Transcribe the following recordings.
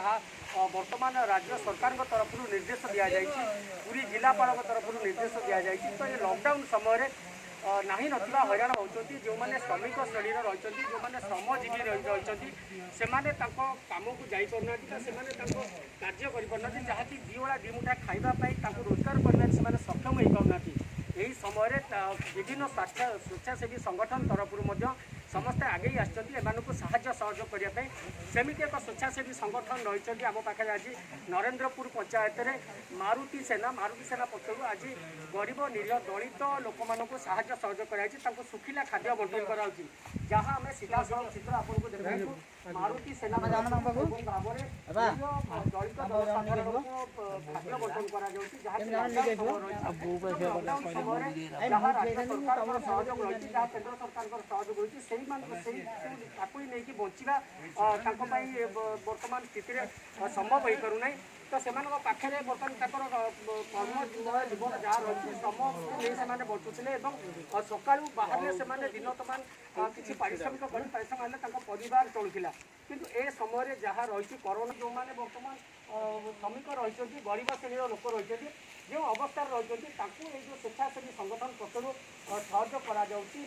जहाँ वर्तमान राज्य सरकार तरफ निर्देश दि जाए पूरी जिलापाल तरफ निर्देश दि जाए तो ये लॉकडाउन समय नहीं नथिबा हैरान होती जो मैंने श्रमिक श्रेणी रही जो मैंने श्रमजीवी रही से कम को जापार से कार्य करना जहाँकि दिवड़ा दिमुठा खावाई रोजगार कर सक्षम हो पाना यही समय विभिन्न स्वेच्छासेवी संगठन तरफ समस्ते आगे आसको साहाय्य सहयोग करने सेमती एक स्वेच्छासेवी संगठन रही आम पाखे आज नरेंद्रपुर पंचायत में मारुति सेना पक्षर आज गरीब निरीह दलित लोक मानक साहाय्य सहयोग कर सुखिला खाद्य बंटन कर जहाँ आम सीधा सड़क चित्र आपको देखा मारुति सेना भाव में दलित जनसाधारण को खाद्य बंटन जहाँ राज्य सरकार सहयोग रही जहाँ केन्द्र सरकार सहयोग रही नहीं बचा बर्तमान स्थित संभव हो पारना तो से पाखे बर्तमान कर्ममय जीवन जहाँ रही श्रम नहीं बचुले सका बाहर से दिन तमान किसी पारिश्रमिक पारिश्रमिक परिवार चलुला किंतु ए समय जहाँ रही कोरोना जो मैंने बर्तमान श्रमिक रही गरीब श्रेणी लोक रही जो अवस्था रही जो स्वेच्छासेवी संगठन पक्षर सहयोग कर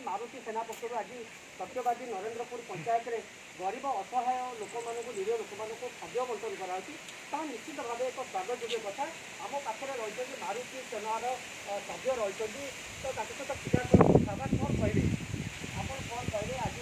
मारुति सेना पक्षर आज सत्यवादी नरेंद्रपुर पंचायत में गरीब असहाय लोक मानक निरीह लोक मानक खाद्य बंटन करा निश्चित भाव एक स्वागतयोग्य कथा आम पाखे रही मारुति सेनार सभ्य रही तो सहित सीधा कौन कहे आप कौन कहे आज